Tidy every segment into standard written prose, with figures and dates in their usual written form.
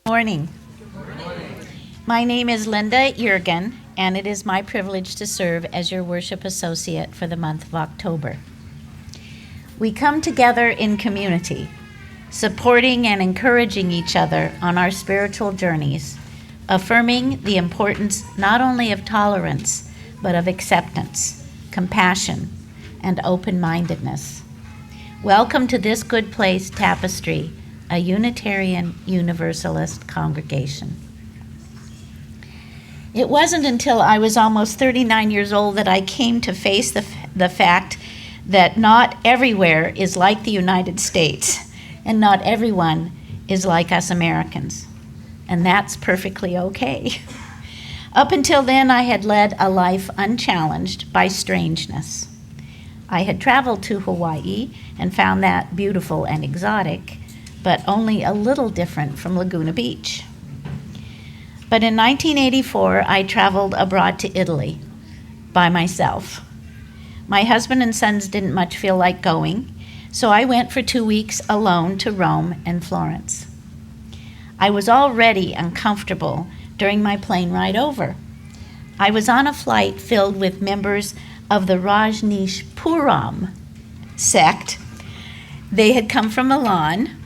Morning. My name is Linda Jurgen, and it is my privilege to serve as your worship associate for the month of October. We come together in community, supporting and encouraging each other on our spiritual journeys, affirming the importance not only of tolerance, but of acceptance, compassion, and open-mindedness. Welcome to this Good Place Tapestry, a Unitarian Universalist congregation. It wasn't until I was almost 39 years old that I came to face the fact that not everywhere is like the United States, and not everyone is like us Americans. And that's perfectly okay. Up until then, I had led a life unchallenged by strangeness. I had traveled to Hawaii and found that beautiful and exotic, but only a little different from Laguna Beach. But in 1984, I traveled abroad to Italy by myself. My husband and sons didn't much feel like going, so I went for 2 weeks alone to Rome and Florence. I was already uncomfortable during my plane ride over. I was on a flight filled with members of the Rajneeshpuram sect. They had come from Milan.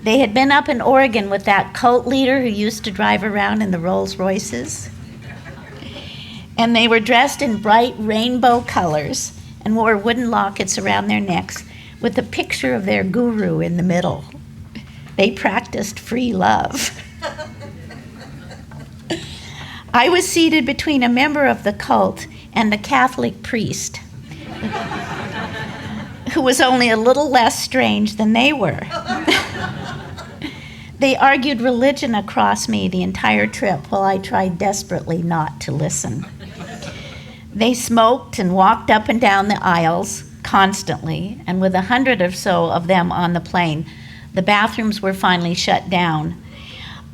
They had been up in Oregon with that cult leader who used to drive around in the Rolls Royces. And they were dressed in bright rainbow colors and wore wooden lockets around their necks with a picture of their guru in the middle. They practiced free love. I was seated between a member of the cult and a Catholic priest who was only a little less strange than they were. They argued religion across me the entire trip while I tried desperately not to listen. They smoked and walked up and down the aisles constantly, and with 100 or so of them on the plane, the bathrooms were finally shut down,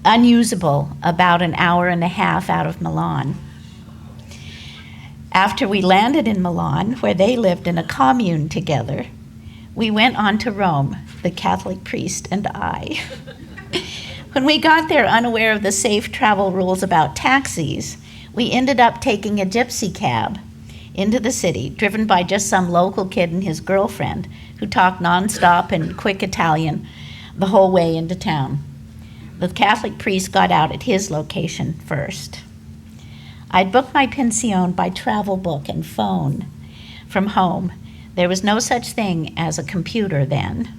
unusable about an hour and a half out of Milan. After we landed in Milan, where they lived in a commune together, we went on to Rome, the Catholic priest and I. When we got there unaware of the safe travel rules about taxis, we ended up taking a gypsy cab into the city, driven by just some local kid and his girlfriend, who talked nonstop in quick Italian the whole way into town. The Catholic priest got out at his location first. I'd booked my pension by travel book and phone from home. There was no such thing as a computer then.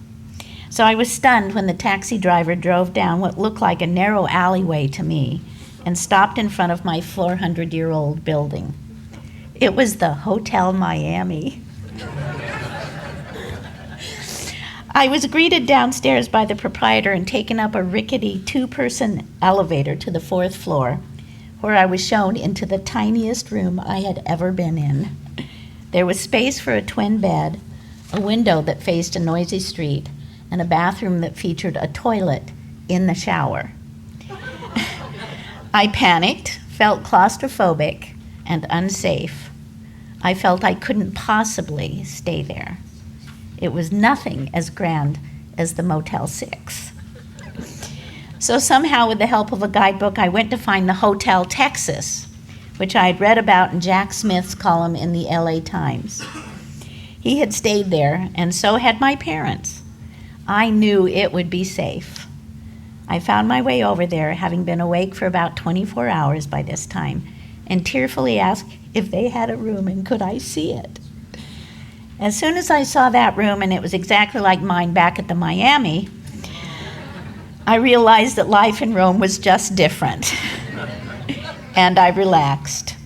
So I was stunned when the taxi driver drove down what looked like a narrow alleyway to me and stopped in front of my 400-year-old building. It was the Hotel Miami. I was greeted downstairs by the proprietor and taken up a rickety 2-person elevator to the 4th floor, where I was shown into the tiniest room I had ever been in. There was space for a twin bed, a window that faced a noisy street, and a bathroom that featured a toilet in the shower. I panicked, felt claustrophobic, and unsafe. I felt I couldn't possibly stay there. It was nothing as grand as the Motel 6. So somehow, with the help of a guidebook, I went to find the Hotel Texas, which I had read about in Jack Smith's column in the LA Times. He had stayed there, and so had my parents. I knew it would be safe. I found my way over there, having been awake for about 24 hours by this time, and tearfully asked if they had a room and could I see it. As soon as I saw that room, and it was exactly like mine back at the Miami, I realized that life in Rome was just different, and I relaxed.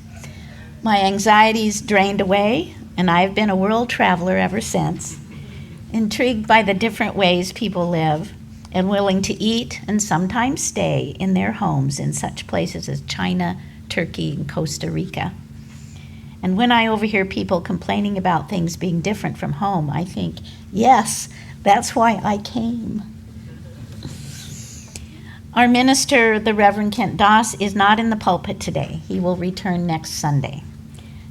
My anxieties drained away, and I've been a world traveler ever since, intrigued by the different ways people live, and willing to eat and sometimes stay in their homes in such places as China, Turkey, and Costa Rica. And when I overhear people complaining about things being different from home, I think, yes, that's why I came. Our minister, the Reverend Kent Doss, is not in the pulpit today. He will return next Sunday.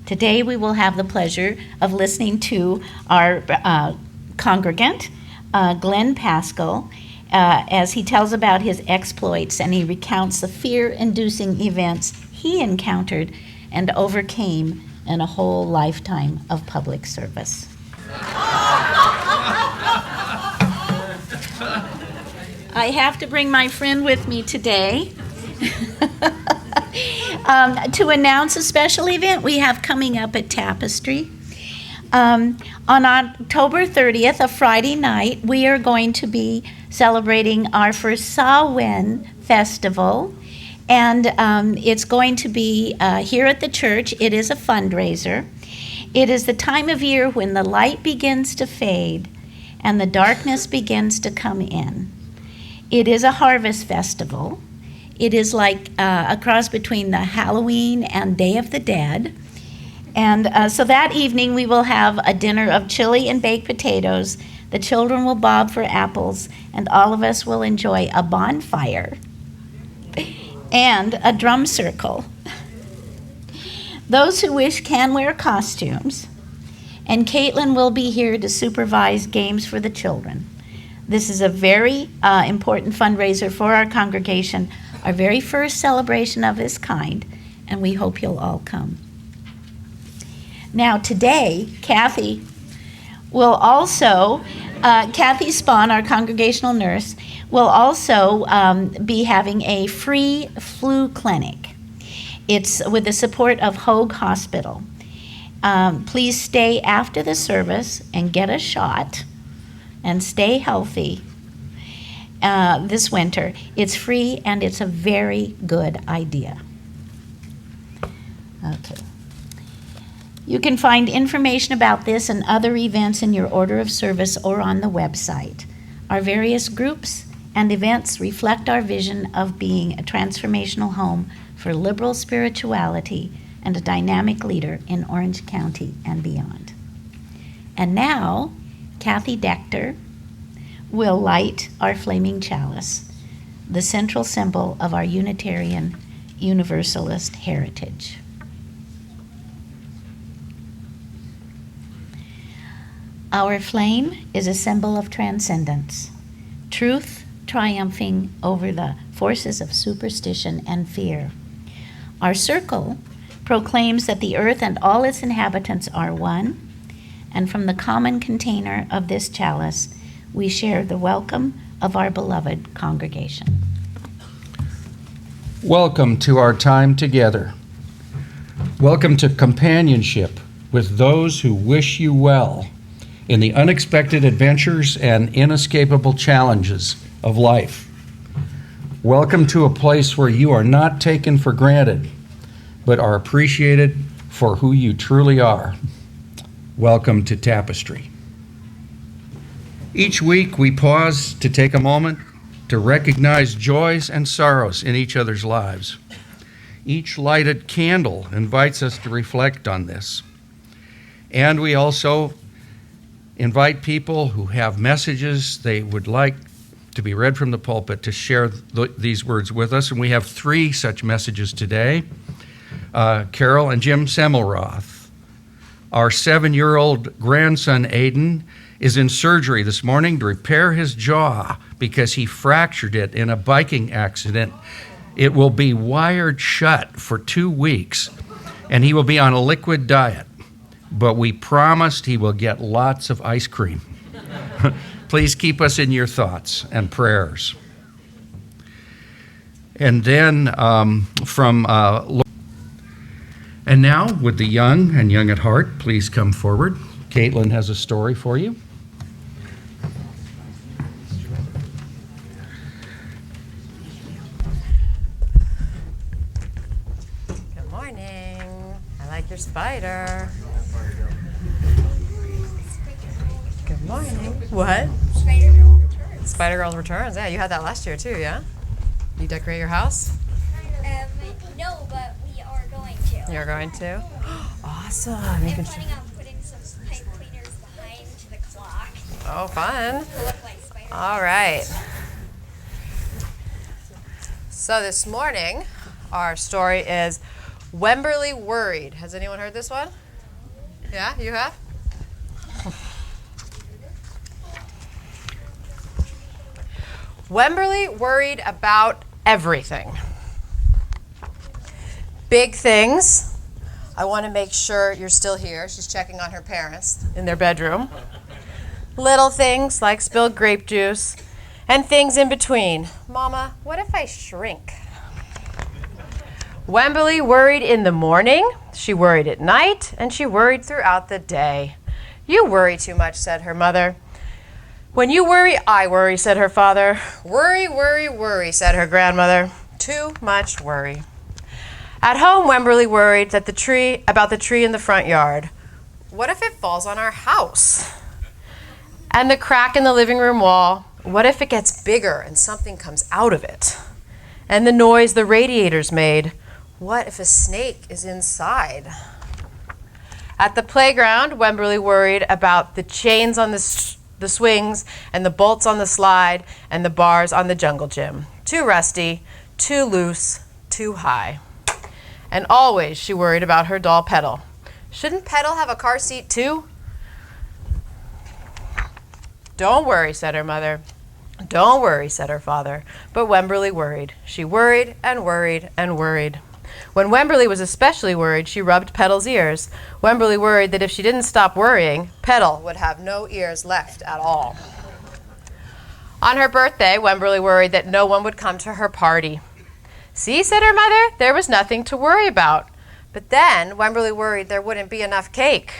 Today we will have the pleasure of listening to our congregant, Glenn Pascall, as he tells about his exploits and he recounts the fear-inducing events he encountered and overcame in a whole lifetime of public service. I have to bring my friend with me today to announce a special event we have coming up at Tapestry. On October 30th, a Friday night, we are going to be celebrating our first Samhain festival, and it's going to be here at the church. It is a fundraiser. It is the time of year when the light begins to fade and the darkness begins to come in. It is a harvest festival. It is like a cross between the Halloween and Day of the Dead. And so that evening we will have a dinner of chili and baked potatoes. The children will bob for apples, and all of us will enjoy a bonfire and a drum circle. Those who wish can wear costumes, and Caitlin will be here to supervise games for the children. This is a very important fundraiser for our congregation, our very first celebration of this kind, and we hope you'll all come. Now today, Kathy will also, Kathy Spahn, our congregational nurse, will also be having a free flu clinic. It's with the support of Hoag Hospital. Please stay after the service and get a shot and stay healthy this winter. It's free and it's a very good idea. Okay. You can find information about this and other events in your order of service or on the website. Our various groups and events reflect our vision of being a transformational home for liberal spirituality and a dynamic leader in Orange County and beyond. And now, Kathy Dechter will light our flaming chalice, the central symbol of our Unitarian Universalist heritage. Our flame is a symbol of transcendence, truth triumphing over the forces of superstition and fear. Our circle proclaims that the earth and all its inhabitants are one, and from the common container of this chalice, we share the welcome of our beloved congregation. Welcome to our time together. Welcome to companionship with those who wish you well in the unexpected adventures and inescapable challenges of life. Welcome to a place where you are not taken for granted, but are appreciated for who you truly are. Welcome to Tapestry. Each week we pause to take a moment to recognize joys and sorrows in each other's lives. Each lighted candle invites us to reflect on this. And we also invite people who have messages they would like to be read from the pulpit to share these words with us. And we have 3 such messages today. Carol and Jim Semmelroth. Our 7-year-old grandson, Aiden, is in surgery this morning to repair his jaw because he fractured it in a biking accident. It will be wired shut for 2 weeks, and he will be on a liquid diet. But we promised he will get lots of ice cream. Please keep us in your thoughts and prayers. And then and now, with the young and young at heart, please come forward. Caitlin has a story for you. Good morning. I like your spider. Good morning. What? Spider Girl Returns. Spider Girl Returns. Yeah, you had that last year too, yeah? You decorate your house? No, but we are going to. You're going to? Awesome. I'm planning on putting some pipe cleaners behind the clock Oh, fun. to look like Spider. All right. So this morning, our story is Wemberly Worried. Has anyone heard this one? Yeah, you have? Wemberly worried about everything. Big things. I want to make sure you're still here. She's checking on her parents in their bedroom. Little things like spilled grape juice and things in between. Mama, what if I shrink? Wemberly worried in the morning, she worried at night, and she worried throughout the day. You worry too much, said her mother. When you worry, I worry, said her father. Worry, worry, worry, said her grandmother. Too much worry. At home, Wemberly worried about the tree in the front yard. What if it falls on our house? And the crack in the living room wall, what if it gets bigger and something comes out of it? And the noise the radiators made, what if a snake is inside? At the playground, Wemberly worried about the chains on the swings and the bolts on the slide and the bars on the jungle gym. Too rusty, too loose, too high. And always she worried about her doll Petal. Shouldn't Petal have a car seat too? Don't worry, said her mother. Don't worry, said her father. But Wemberly worried. She worried and worried and worried. When Wemberly was especially worried, she rubbed Petal's ears. Wemberly worried that if she didn't stop worrying, Petal would have no ears left at all. On her birthday, Wemberly worried that no one would come to her party. See, said her mother, there was nothing to worry about. But then Wemberly worried there wouldn't be enough cake.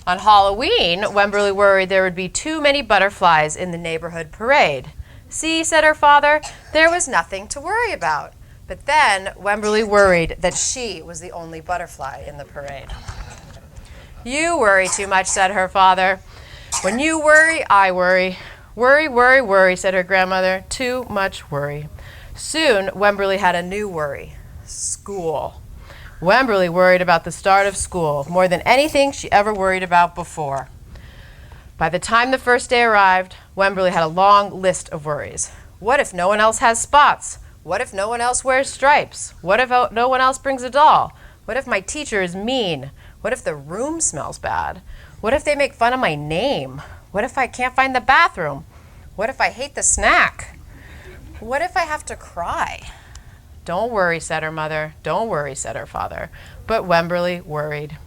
On Halloween, Wemberly worried there would be too many butterflies in the neighborhood parade. See, said her father, there was nothing to worry about. But then Wemberly worried that she was the only butterfly in the parade. You worry too much, said her father. When you worry, I worry. Worry, worry, worry, said her grandmother. Too much worry. Soon, Wemberly had a new worry. School. Wemberly worried about the start of school more than anything she ever worried about before. By the time the first day arrived, Wemberly had a long list of worries. What if no one else has spots? What if no one else wears stripes? What if no one else brings a doll? What if my teacher is mean? What if the room smells bad? What if they make fun of my name? What if I can't find the bathroom? What if I hate the snack? What if I have to cry? Don't worry, said her mother. Don't worry, said her father. But Wemberly worried.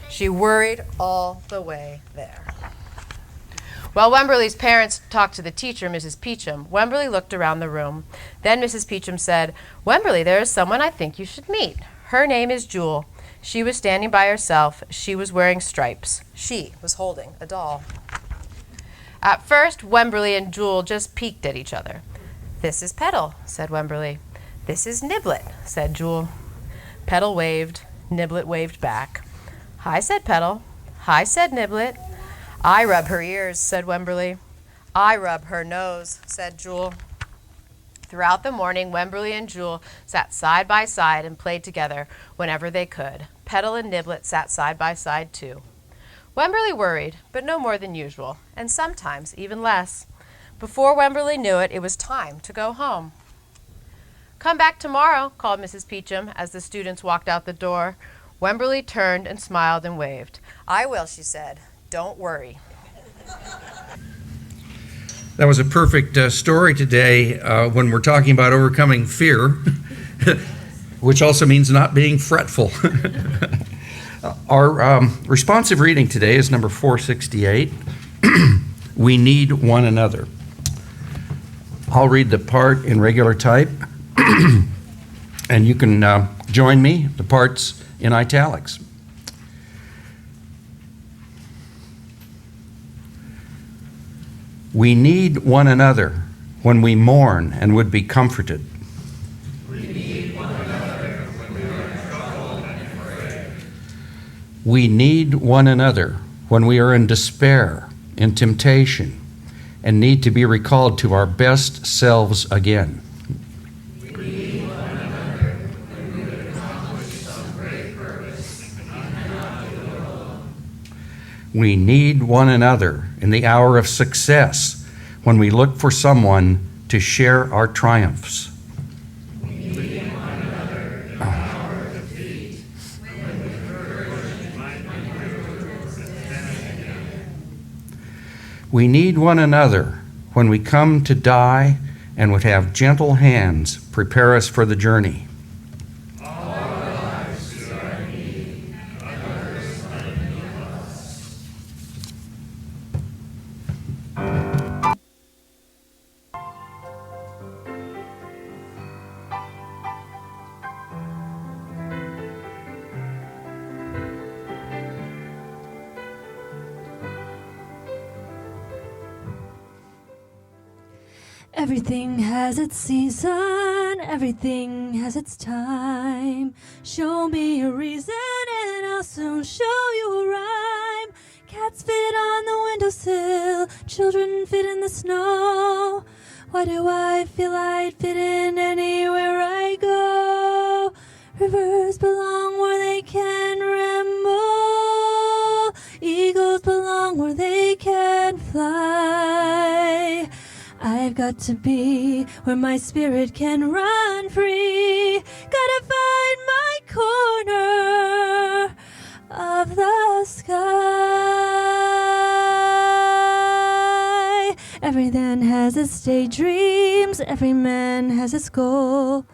She worried all the way there. While Wemberly's parents talked to the teacher, Mrs. Peachum, Wemberly looked around the room. Then Mrs. Peachum said, Wemberly, there is someone I think you should meet. Her name is Jewel. She was standing by herself. She was wearing stripes. She was holding a doll. At first, Wemberly and Jewel just peeked at each other. This is Petal, said Wemberly. This is Niblet, said Jewel. Petal waved. Niblet waved back. Hi, said Petal. Hi, said Niblet. I rub her ears, said Wemberly. I rub her nose, said Jewel. Throughout the morning, Wemberly and Jewel sat side by side and played together whenever they could. Petal and Niblet sat side by side too. Wemberly worried, but no more than usual, and sometimes even less. Before Wemberly knew it, it was time to go home. Come back tomorrow, called Mrs. Peachum as the students walked out the door. Wemberly turned and smiled and waved. I will, she said. Don't worry. That was a perfect story today when we're talking about overcoming fear, which also means not being fretful. Our responsive reading today is number 468. We need one another. I'll read the part in regular type, and you can join me, the parts in italics. We need one another when we mourn and would be comforted. We need one another when we are in trouble and afraid. We need one another when we are in despair, in temptation, and need to be recalled to our best selves again. We need one another when we have accomplished some great purpose and cannot do it alone. We need one another in the hour of success when we look for someone to share our triumphs. We need one another in the hour of defeat when with courage might maneuver and then again. We need one another when we come to die and would have gentle hands prepare us for the journey. Everything has its season, everything has its time. Show me a reason and I'll soon show you a rhyme. Cats fit on the windowsill, children fit in the snow. Why do I feel I'd fit in anywhere I go? Rivers belong where they can ramble. Eagles belong where they can fly. I've got to be where my spirit can run free. Gotta find my corner of the sky. Every man has his daydreams, every man has his goal.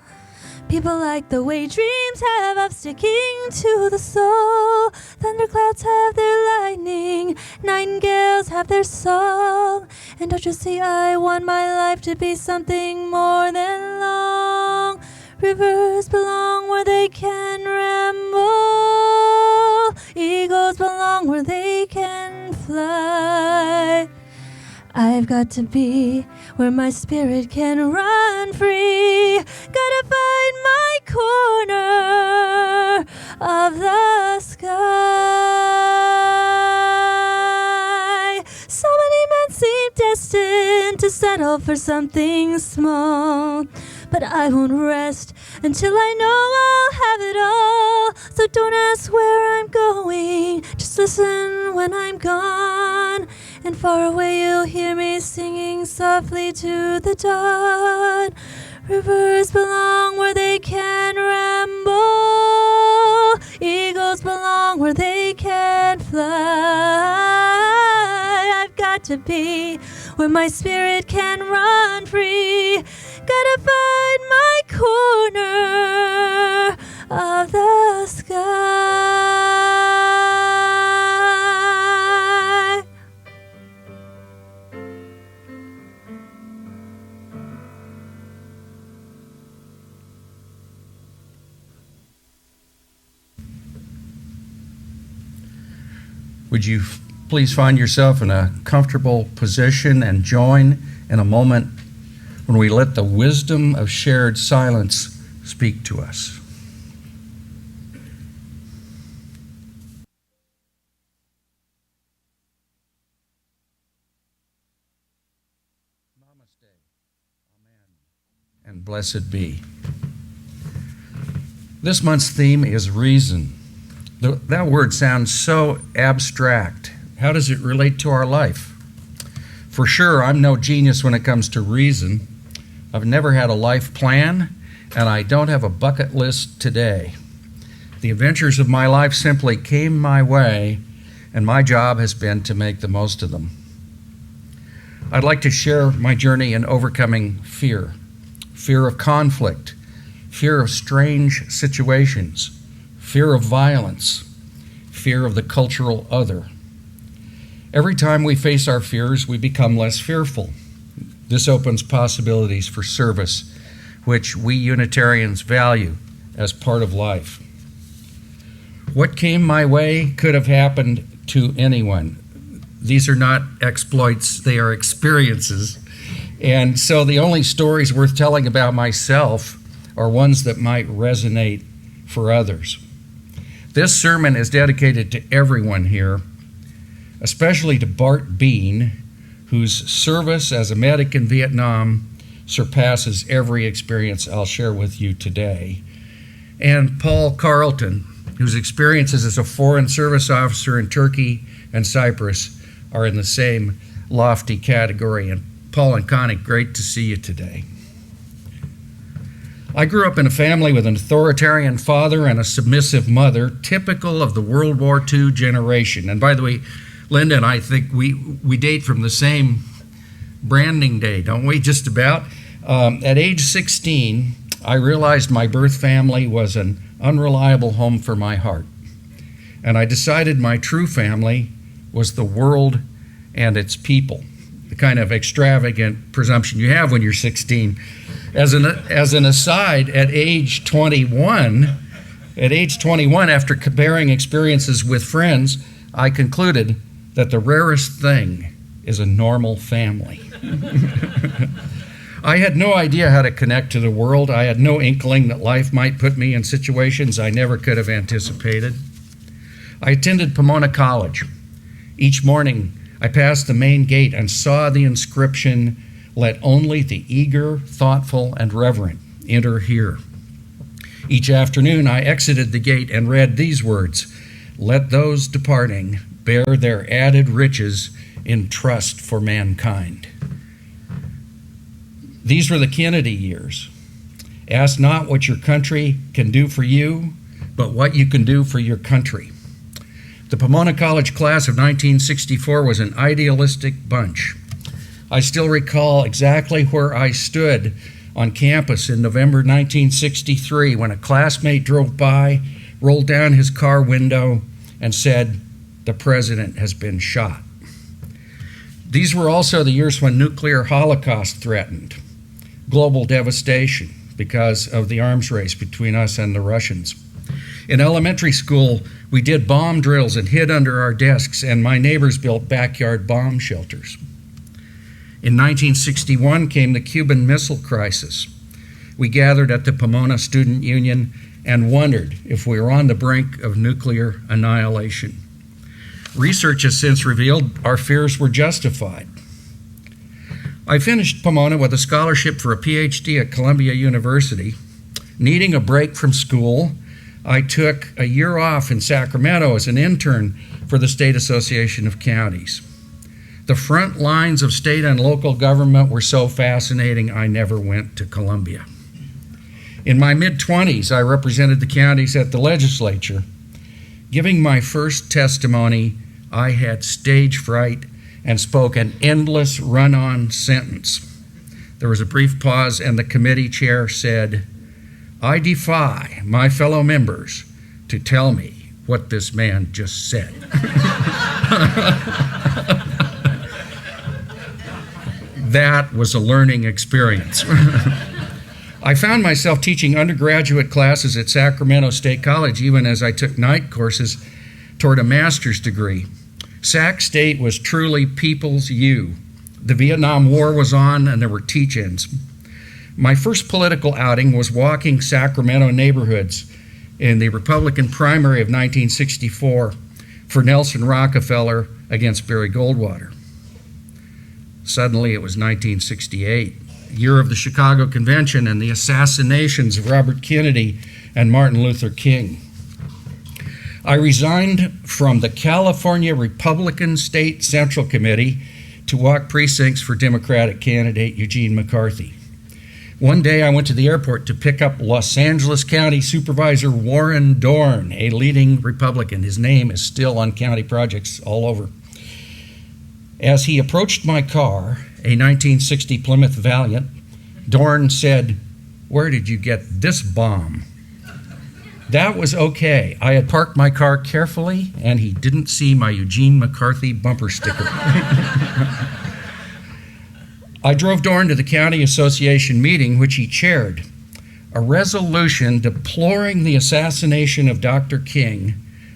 People like the way dreams have of sticking to the soul. Thunderclouds have their lightning, nightingales have their song. And don't you see, I want my life to be something more than long. Rivers belong where they can ramble. Eagles belong where they can fly. I've got to be where my spirit can run free. Gotta find my corner of the sky. So many men seem destined to settle for something small, but I won't rest until I know I'll have it all. So don't ask where I'm going, just listen when I'm gone. And far away you'll hear me singing softly to the dawn. Rivers belong where they can ramble. Eagles belong where they can fly. I've got to be where my spirit can run free. Gotta find my corner of the sky. Would you please find yourself in a comfortable position and join in a moment when we let the wisdom of shared silence speak to us. Namaste. Amen. And blessed be. This month's theme is reason. That word sounds so abstract. How does it relate to our life? For sure, I'm no genius when it comes to reason. I've never had a life plan, and I don't have a bucket list today. The adventures of my life simply came my way, and my job has been to make the most of them. I'd like to share my journey in overcoming fear. Fear of conflict, fear of strange situations, fear of violence, fear of the cultural other. Every time we face our fears, we become less fearful. This opens possibilities for service, which we Unitarians value as part of life. What came my way could have happened to anyone. These are not exploits, they are experiences. And so the only stories worth telling about myself are ones that might resonate for others. This sermon is dedicated to everyone here, especially to Bart Bean, whose service as a medic in Vietnam surpasses every experience I'll share with you today, and Paul Carlton, whose experiences as a foreign service officer in Turkey and Cyprus are in the same lofty category. And Paul and Connie, great to see you today. I grew up in a family with an authoritarian father and a submissive mother, typical of the World War II generation. And by the way, Linda and I think we date from the same branding day, don't we? Just about. At age 16, I realized my birth family was an unreliable home for my heart. And I decided my true family was the world and its people, the kind of extravagant presumption you have when you're 16. As an aside, at age 21, after comparing experiences with friends, I concluded that the rarest thing is a normal family. I had no idea how to connect to the world. I had no inkling that life might put me in situations I never could have anticipated. I attended Pomona College. Each morning, I passed the main gate and saw the inscription, "Let only the eager, thoughtful, and reverent enter here." Each afternoon, I exited the gate and read these words, "Let those departing bear their added riches in trust for mankind." These were the Kennedy years. Ask not what your country can do for you, but what you can do for your country. The Pomona College class of 1964 was an idealistic bunch. I still recall exactly where I stood on campus in November 1963 when a classmate drove by, rolled down his car window, and said, "The president has been shot." These were also the years when nuclear holocaust threatened, global devastation because of the arms race between us and the Russians. In elementary school, we did bomb drills and hid under our desks, and my neighbors built backyard bomb shelters. In 1961 came the Cuban Missile Crisis. We gathered at the Pomona Student Union and wondered if we were on the brink of nuclear annihilation. Research has since revealed our fears were justified. I finished Pomona with a scholarship for a PhD at Columbia University. Needing a break from school, I took a year off in Sacramento as an intern for the State Association of Counties. The front lines of state and local government were so fascinating, I never went to Columbia. In my mid-20s, I represented the counties at the legislature. Giving my first testimony, I had stage fright and spoke an endless run-on sentence. There was a brief pause, and the committee chair said, "I defy my fellow members to tell me what this man just said." That was a learning experience. I found myself teaching undergraduate classes at Sacramento State College even as I took night courses toward a master's degree. Sac State was truly people's U. The Vietnam War was on and there were teach-ins. My first political outing was walking Sacramento neighborhoods in the Republican primary of 1964 for Nelson Rockefeller against Barry Goldwater. Suddenly it was 1968, year of the Chicago Convention and the assassinations of Robert Kennedy and Martin Luther King. I resigned from the California Republican State Central Committee to walk precincts for Democratic candidate Eugene McCarthy. One day I went to the airport to pick up Los Angeles County Supervisor Warren Dorn, a leading Republican. His name is still on county projects all over. As he approached my car, a 1960 Plymouth Valiant, Dorn said, "Where did you get this bomb?" That was okay. I had parked my car carefully, and he didn't see my Eugene McCarthy bumper sticker. I drove Dorn to the County Association meeting, which he chaired. A resolution deploring the assassination of Dr. King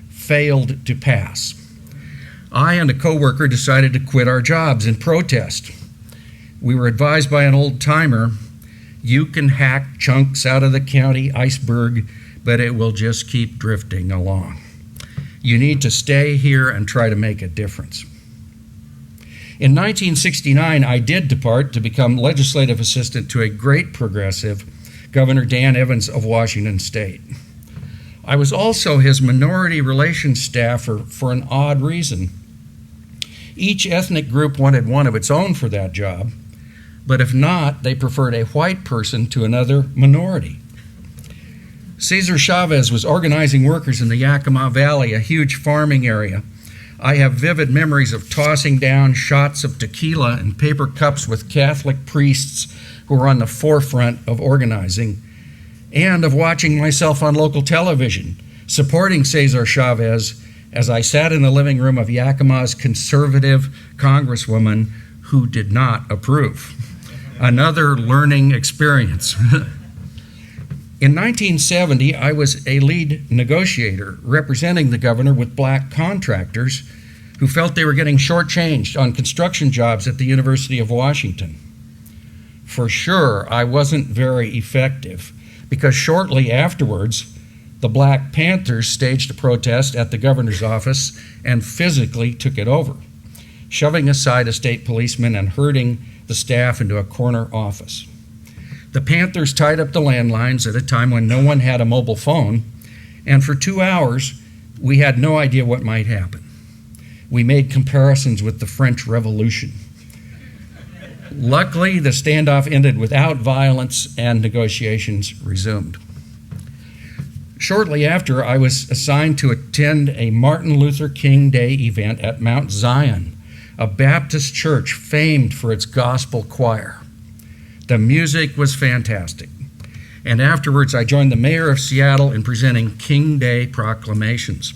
failed to pass. I and a coworker decided to quit our jobs in protest. We were advised by an old-timer, "You can hack chunks out of the county iceberg, but it will just keep drifting along. You need to stay here and try to make a difference." In 1969, I did depart to become legislative assistant to a great progressive, Governor Dan Evans of Washington State. I was also his minority relations staffer for an odd reason. Each ethnic group wanted one of its own for that job, but if not, they preferred a white person to another minority. Cesar Chavez was organizing workers in the Yakima Valley, a huge farming area. I have vivid memories of tossing down shots of tequila in paper cups with Catholic priests who were on the forefront of organizing, and of watching myself on local television, supporting Cesar Chavez as I sat in the living room of Yakima's conservative congresswoman who did not approve. Another learning experience. In 1970, I was a lead negotiator representing the governor with black contractors who felt they were getting shortchanged on construction jobs at the University of Washington. For sure, I wasn't very effective, because shortly afterwards, the Black Panthers staged a protest at the governor's office and physically took it over, shoving aside a state policeman and herding the staff into a corner office. The Panthers tied up the landlines at a time when no one had a mobile phone, and for 2 hours, we had no idea what might happen. We made comparisons with the French Revolution. Luckily, the standoff ended without violence and negotiations resumed. Shortly after, I was assigned to attend a Martin Luther King Day event at Mount Zion, a Baptist church famed for its gospel choir. The music was fantastic. And afterwards, I joined the mayor of Seattle in presenting King Day proclamations.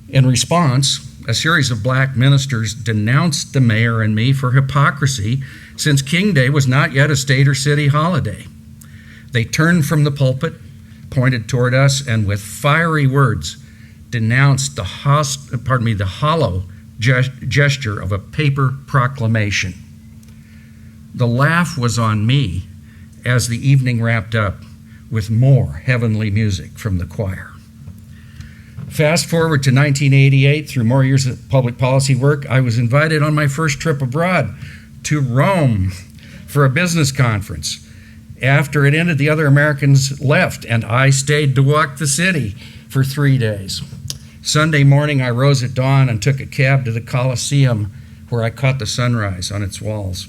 In response, a series of black ministers denounced the mayor and me for hypocrisy, since King Day was not yet a state or city holiday. They turned from the pulpit, pointed toward us, and with fiery words denounced the hollow gesture of a paper proclamation. The laugh was on me as the evening wrapped up with more heavenly music from the choir. Fast forward to 1988, through more years of public policy work, I was invited on my first trip abroad to Rome for a business conference. After it ended, the other Americans left, and I stayed to walk the city for 3 days. Sunday morning, I rose at dawn and took a cab to the Colosseum, where I caught the sunrise on its walls.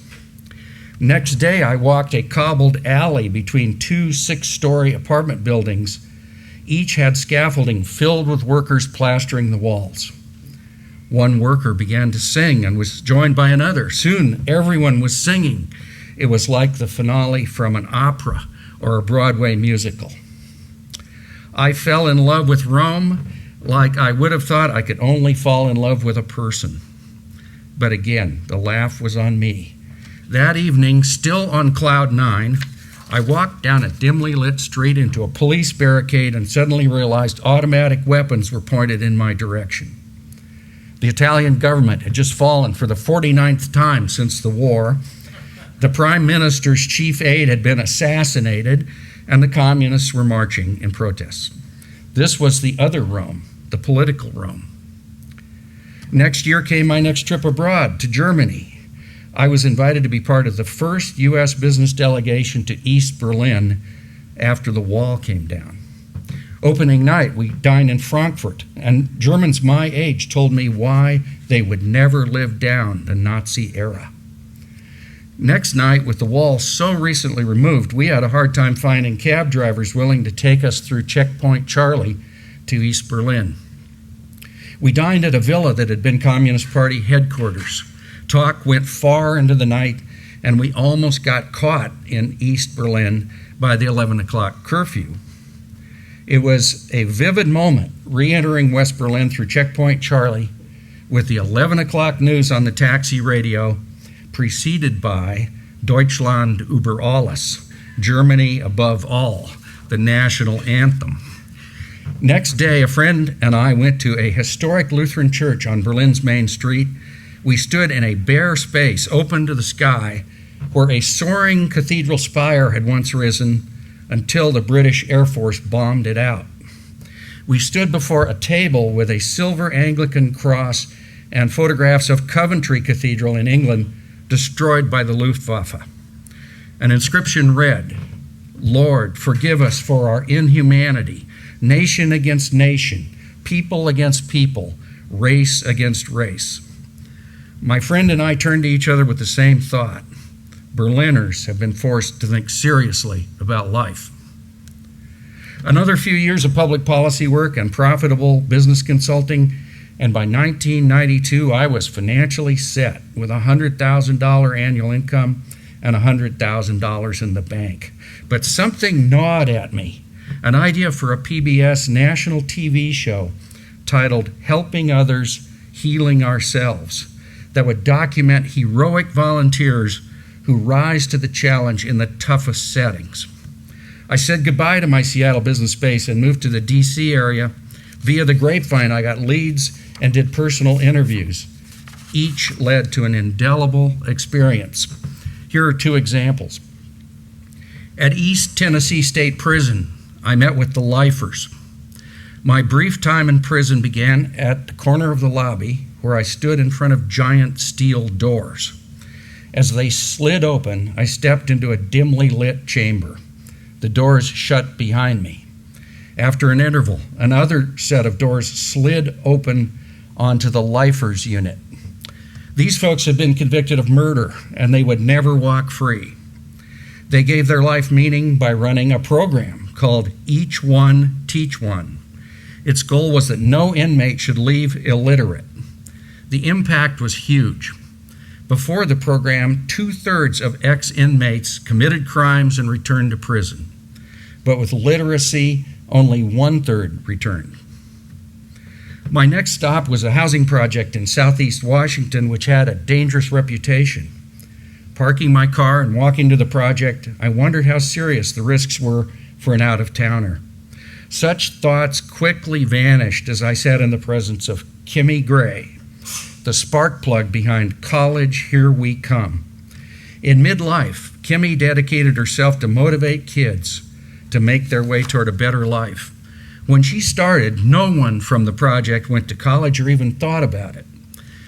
Next day, I walked a cobbled alley between 2 6-story apartment buildings. Each had scaffolding filled with workers plastering the walls. One worker began to sing and was joined by another. Soon, everyone was singing. It was like the finale from an opera or a Broadway musical. I fell in love with Rome like I would have thought I could only fall in love with a person. But again, the laugh was on me. That evening, still on cloud 9, I walked down a dimly lit street into a police barricade and suddenly realized automatic weapons were pointed in my direction. The Italian government had just fallen for the 49th time since the war. The Prime Minister's chief aide had been assassinated, and the communists were marching in protest. This was the other Rome, the political Rome. Next year came my next trip abroad to Germany. I was invited to be part of the first U.S. business delegation to East Berlin after the wall came down. Opening night, we dined in Frankfurt, and Germans my age told me why they would never live down the Nazi era. Next night, with the wall so recently removed, we had a hard time finding cab drivers willing to take us through Checkpoint Charlie to East Berlin. We dined at a villa that had been Communist Party headquarters. Talk went far into the night, and we almost got caught in East Berlin by the 11 o'clock curfew. It was a vivid moment re-entering West Berlin through Checkpoint Charlie with the 11 o'clock news on the taxi radio, preceded by Deutschland über alles, Germany above all, the national anthem. Next day, a friend and I went to a historic Lutheran church on Berlin's main street. We stood in a bare space open to the sky where a soaring cathedral spire had once risen until the British Air Force bombed it out. We stood before a table with a silver Anglican cross and photographs of Coventry Cathedral in England destroyed by the Luftwaffe. An inscription read, "Lord, forgive us for our inhumanity, nation against nation, people against people, race against race." My friend and I turned to each other with the same thought. Berliners have been forced to think seriously about life. Another few years of public policy work and profitable business consulting, And by 1992, I was financially set with a $100,000 annual income and $100,000 in the bank. But something gnawed at me, an idea for a PBS national TV show titled Helping Others, Healing Ourselves, that would document heroic volunteers who rise to the challenge in the toughest settings. I said goodbye to my Seattle business space and moved to the DC area. Via the grapevine, I got leads and did personal interviews. Each led to an indelible experience. Here are two examples. At East Tennessee State Prison, I met with the lifers. My brief time in prison began at the corner of the lobby where I stood in front of giant steel doors. As they slid open, I stepped into a dimly lit chamber. The doors shut behind me. After an interval, another set of doors slid open onto the lifers unit. These folks had been convicted of murder, and they would never walk free. They gave their life meaning by running a program called Each One, Teach One. Its goal was that no inmate should leave illiterate. The impact was huge. Before the program, 2/3 of ex-inmates committed crimes and returned to prison. But with literacy, only 1/3 returned. My next stop was a housing project in southeast Washington, which had a dangerous reputation. Parking my car and walking to the project, I wondered how serious the risks were for an out-of-towner. Such thoughts quickly vanished as I sat in the presence of Kimmy Gray, the spark plug behind College Here We Come. In midlife, Kimmy dedicated herself to motivate kids to make their way toward a better life. When she started, no one from the project went to college or even thought about it.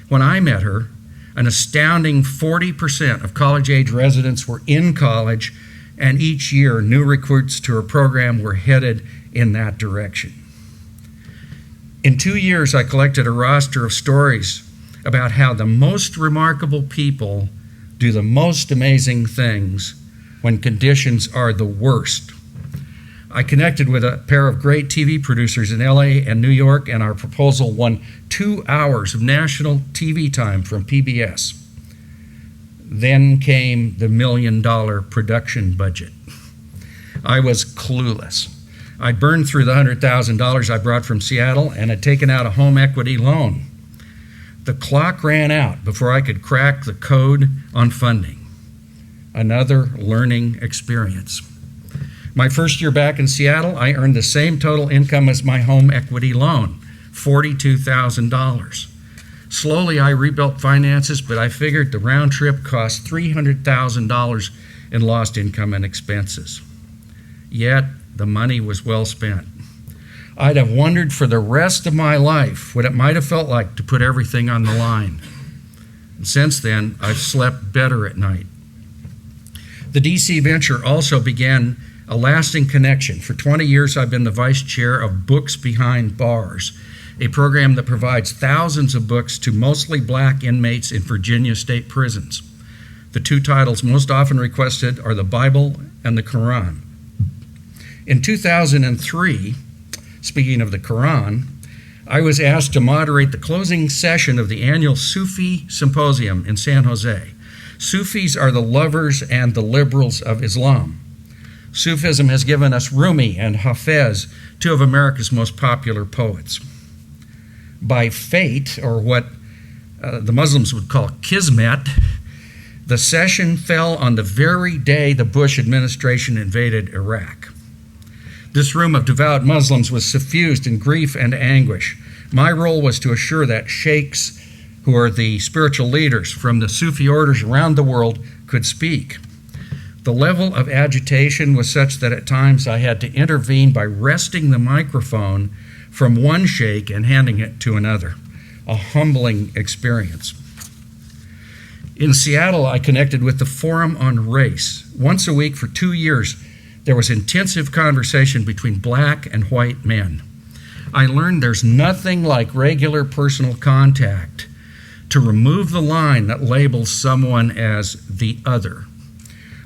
When I met her, an astounding 40% of college-age residents were in college, and each year new recruits to her program were headed in that direction. In 2 years, I collected a roster of stories about how the most remarkable people do the most amazing things when conditions are the worst. I connected with a pair of great TV producers in LA and New York, and our proposal won 2 hours of national TV time from PBS. Then came the $1 million production budget. I was clueless. I'd burned through the $100,000 I brought from Seattle and had taken out a home equity loan. The clock ran out before I could crack the code on funding. Another learning experience. My first year back in Seattle, I earned the same total income as my home equity loan, $42,000. Slowly, I rebuilt finances, but I figured the round trip cost $300,000 in lost income and expenses. Yet, the money was well spent. I'd have wondered for the rest of my life what it might have felt like to put everything on the line. And since then, I've slept better at night. The DC venture also began a lasting connection. For 20 years, I've been the vice chair of Books Behind Bars, a program that provides thousands of books to mostly black inmates in Virginia state prisons. The two titles most often requested are the Bible and the Quran. In 2003, speaking of the Quran, I was asked to moderate the closing session of the annual Sufi Symposium in San Jose. Sufis are the lovers and the liberals of Islam. Sufism has given us Rumi and Hafez, two of America's most popular poets. By fate, or what the Muslims would call kismet, the session fell on the very day the Bush administration invaded Iraq. This room of devout Muslims was suffused in grief and anguish. My role was to assure that sheikhs, who are the spiritual leaders from the Sufi orders around the world, could speak. The level of agitation was such that at times I had to intervene by wresting the microphone from one sheikh and handing it to another. A humbling experience. In Seattle, I connected with the Forum on Race. Once a week for 2 years, there was intensive conversation between black and white men. I learned there's nothing like regular personal contact to remove the line that labels someone as the other.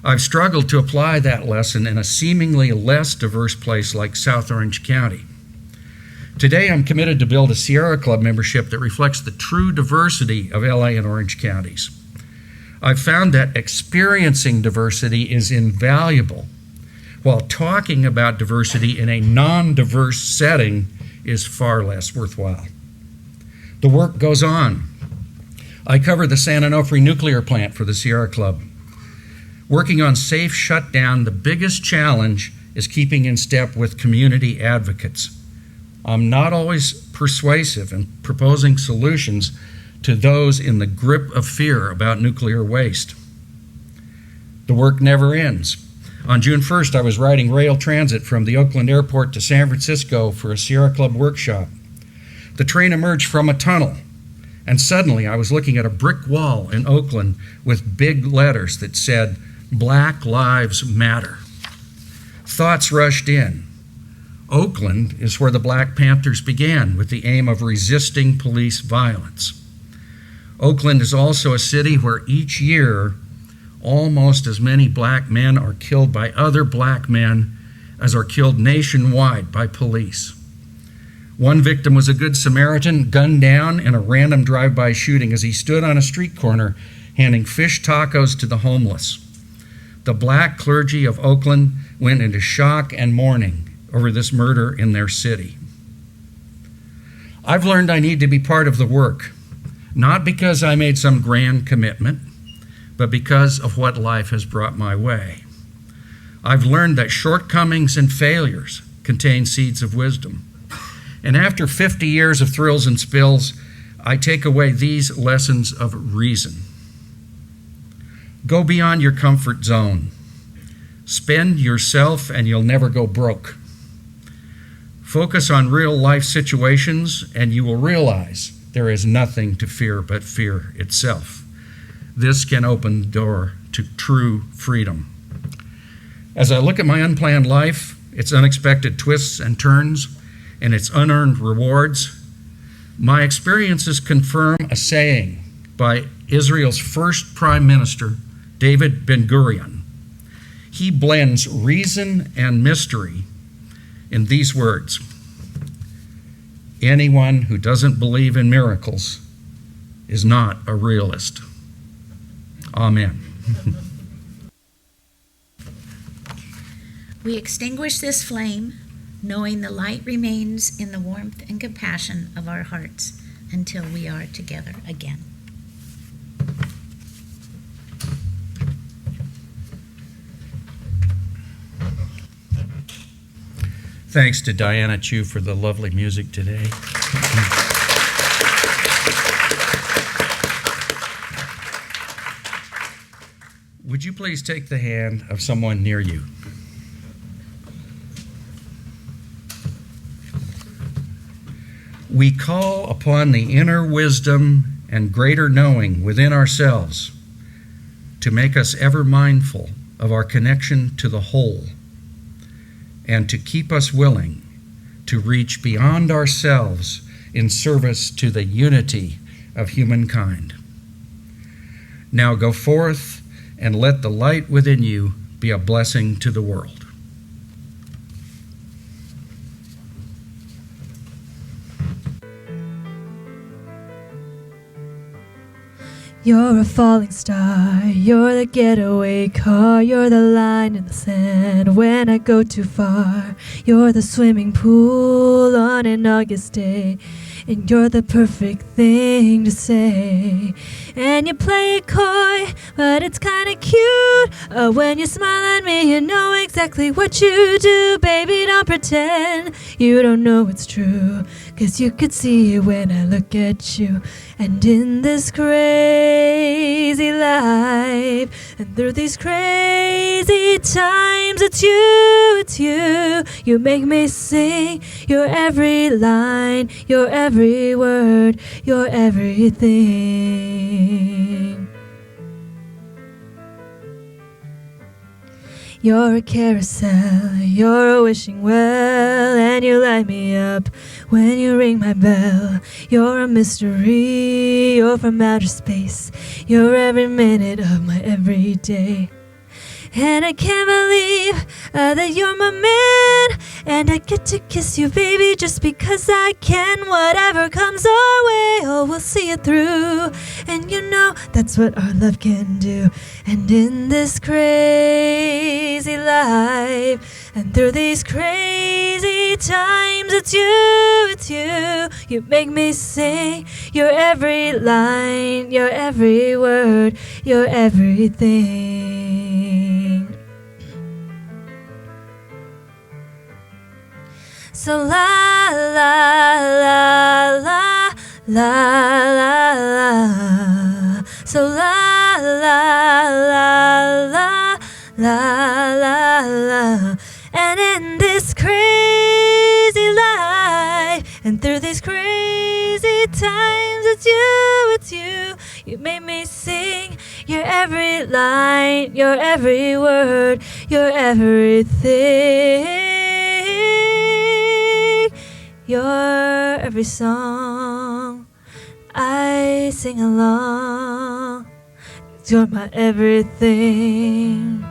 I've struggled to apply that lesson in a seemingly less diverse place like South Orange County. Today, I'm committed to build a Sierra Club membership that reflects the true diversity of LA and Orange counties. I've found that experiencing diversity is invaluable, while talking about diversity in a non-diverse setting is far less worthwhile. The work goes on. I cover the San Onofre nuclear plant for the Sierra Club. Working on safe shutdown, the biggest challenge is keeping in step with community advocates. I'm not always persuasive in proposing solutions to those in the grip of fear about nuclear waste. The work never ends. On June 1st, I was riding rail transit from the Oakland airport to San Francisco for a Sierra Club workshop. The train emerged from a tunnel, and suddenly I was looking at a brick wall in Oakland with big letters that said, "Black Lives Matter." Thoughts rushed in. Oakland is where the Black Panthers began with the aim of resisting police violence. Oakland is also a city where each year almost as many black men are killed by other black men as are killed nationwide by police. One victim was a Good Samaritan gunned down in a random drive-by shooting as he stood on a street corner handing fish tacos to the homeless. The black clergy of Oakland went into shock and mourning over this murder in their city. I've learned I need to be part of the work, not because I made some grand commitment, but because of what life has brought my way. I've learned that shortcomings and failures contain seeds of wisdom. And after 50 years of thrills and spills, I take away these lessons of reason. Go beyond your comfort zone. Spend yourself and you'll never go broke. Focus on real life situations and you will realize there is nothing to fear but fear itself. This can open the door to true freedom. As I look at my unplanned life, its unexpected twists and turns, and its unearned rewards, my experiences confirm a saying by Israel's first prime minister, David Ben-Gurion. He blends reason and mystery in these words: anyone who doesn't believe in miracles is not a realist. Amen. We extinguish this flame, knowing the light remains in the warmth and compassion of our hearts until we are together again. Thanks to Diana Chu for the lovely music today. Would you please take the hand of someone near you? We call upon the inner wisdom and greater knowing within ourselves to make us ever mindful of our connection to the whole, and to keep us willing to reach beyond ourselves in service to the unity of humankind. Now go forth and let the light within you be a blessing to the world. You're a falling star, you're the getaway car, you're the line in the sand when I go too far. You're the swimming pool on an August day, and you're the perfect thing to say. And you play it coy, but it's kinda cute. When you smile at me, you know exactly what you do. Baby, don't pretend you don't know it's true, 'cause you could see it when I look at you. And in this crazy life, and through these crazy times, it's you. You make me sing your every line, your every word, your everything. You're a carousel, you're a wishing well, and you light me up when you ring my bell. You're a mystery, you're from outer space, you're every minute of my everyday. And I can't believe that you're my man, And I get to kiss you, baby, just because I can. Whatever comes our way, oh, we'll see it through. And you know that's what our love can do. And in this crazy life, and through these crazy times, it's you, it's you. You make me sing your every line, your every word, your everything. So la la la la la la la. So la la la la la la la. And in this crazy life, and through these crazy times, it's you, it's you. You made me sing your every line, your every word, your everything. Your every song, I sing along. You're my everything.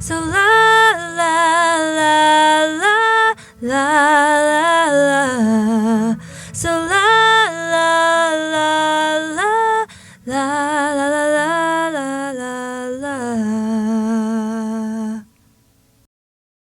So la la la la la la la. So la